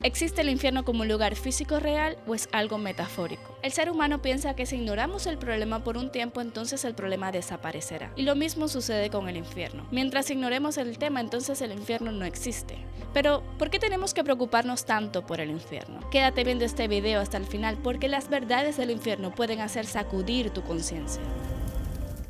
¿Existe el infierno como un lugar físico real o es algo metafórico? El ser humano piensa que si ignoramos el problema por un tiempo, entonces el problema desaparecerá. Y lo mismo sucede con el infierno. Mientras ignoremos el tema, entonces el infierno no existe. Pero, ¿por qué tenemos que preocuparnos tanto por el infierno? Quédate viendo este video hasta el final porque las verdades del infierno pueden hacer sacudir tu conciencia.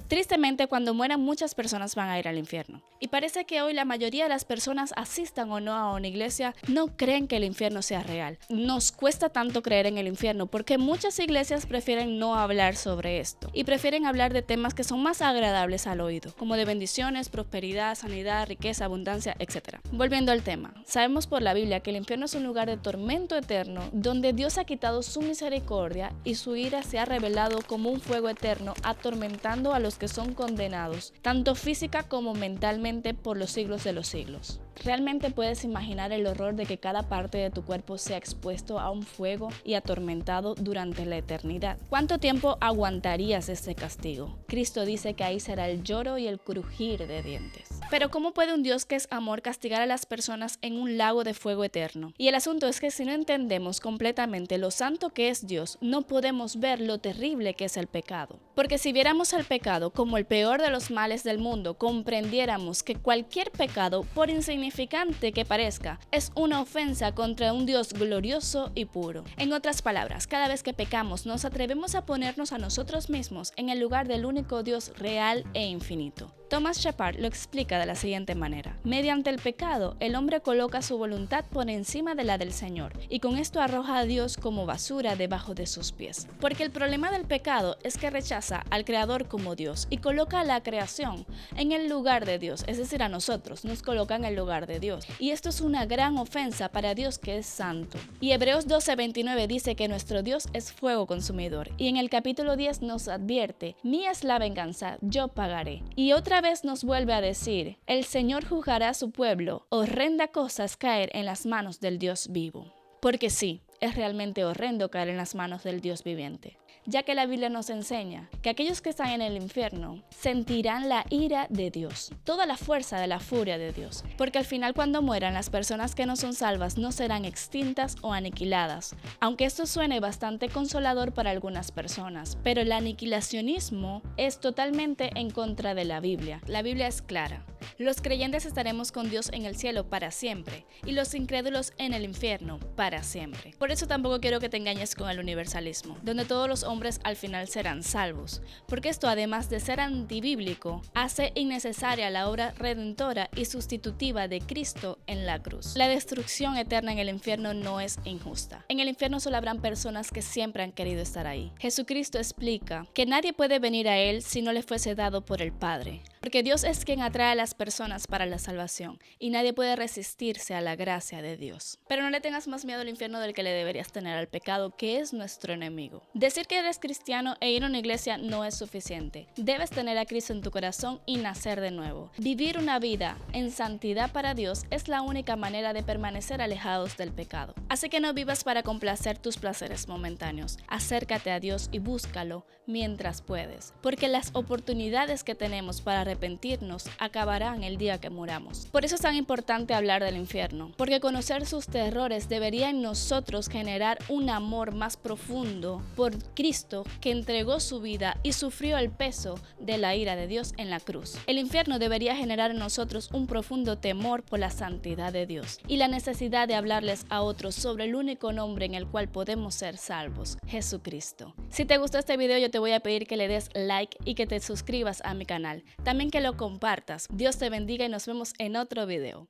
Tristemente, cuando mueran muchas personas van a ir al infierno. Y parece que hoy la mayoría de las personas, asistan o no a una iglesia, no creen que el infierno sea real. Nos cuesta tanto creer en el infierno porque muchas iglesias prefieren no hablar sobre esto y prefieren hablar de temas que son más agradables al oído, como de bendiciones, prosperidad, sanidad, riqueza, abundancia, etc. Volviendo al tema, sabemos por la Biblia que el infierno es un lugar de tormento eterno donde Dios ha quitado su misericordia y su ira se ha revelado como un fuego eterno atormentando a los que son condenados, tanto física como mentalmente por los siglos de los siglos. ¿Realmente puedes imaginar el horror de que cada parte de tu cuerpo sea expuesto a un fuego y atormentado durante la eternidad? ¿Cuánto tiempo aguantarías este castigo? Cristo dice que ahí será el lloro y el crujir de dientes. Pero ¿cómo puede un Dios que es amor castigar a las personas en un lago de fuego eterno? Y el asunto es que si no entendemos completamente lo santo que es Dios, no podemos ver lo terrible que es el pecado. Porque si viéramos el pecado como el peor de los males del mundo, comprendiéramos que cualquier pecado, por insignificante que parezca, es una ofensa contra un Dios glorioso y puro. En otras palabras, cada vez que pecamos nos atrevemos a ponernos a nosotros mismos en el lugar del único Dios real e infinito. Thomas Shepard lo explica de la siguiente manera: mediante el pecado, el hombre coloca su voluntad por encima de la del Señor y con esto arroja a Dios como basura debajo de sus pies. Porque el problema del pecado es que rechaza al Creador como Dios y coloca a la creación en el lugar de Dios, es decir, a nosotros nos coloca en el lugar de Dios. Y esto es una gran ofensa para Dios que es santo. Y Hebreos 12:29 dice que nuestro Dios es fuego consumidor. Y en el capítulo 10 nos advierte: mía es la venganza, yo pagaré. Y otra vez nos vuelve a decir: el Señor juzgará a su pueblo. Horrenda cosa es caer en las manos del Dios vivo. Porque sí, es realmente horrendo caer en las manos del Dios viviente, ya que la Biblia nos enseña que aquellos que están en el infierno sentirán la ira de Dios, toda la fuerza de la furia de Dios, porque al final cuando mueran las personas que no son salvas no serán extintas o aniquiladas, aunque esto suene bastante consolador para algunas personas, pero el aniquilacionismo es totalmente en contra de la Biblia. La Biblia es clara: los creyentes estaremos con Dios en el cielo para siempre y los incrédulos en el infierno para siempre. Por eso tampoco quiero que te engañes con el universalismo, donde todos los hombres al final serán salvos, porque esto, además de ser antibíblico, hace innecesaria la obra redentora y sustitutiva de Cristo en la cruz. La destrucción eterna en el infierno no es injusta. En el infierno solo habrán personas que siempre han querido estar ahí. Jesucristo explica que nadie puede venir a Él si no le fuese dado por el Padre, porque Dios es quien atrae a las personas para la salvación y nadie puede resistirse a la gracia de Dios. Pero no le tengas más miedo al infierno del que le deberías tener al pecado, que es nuestro enemigo. Decir que eres cristiano e ir a una iglesia no es suficiente. Debes tener a Cristo en tu corazón y nacer de nuevo. Vivir una vida en santidad para Dios es la única manera de permanecer alejados del pecado. Así que no vivas para complacer tus placeres momentáneos. Acércate a Dios y búscalo mientras puedes, porque las oportunidades que tenemos para arrepentirnos acabarán el día que muramos. Por eso es tan importante hablar del infierno, porque conocer sus terrores debería en nosotros generar un amor más profundo por Cristo, que entregó su vida y sufrió el peso de la ira de Dios en la cruz. El infierno debería generar en nosotros un profundo temor por la santidad de Dios y la necesidad de hablarles a otros sobre el único nombre en el cual podemos ser salvos: Jesucristo. Si te gustó este video, yo te voy a pedir que le des like y que te suscribas a mi canal. También que lo compartas. Dios te bendiga y nos vemos en otro video.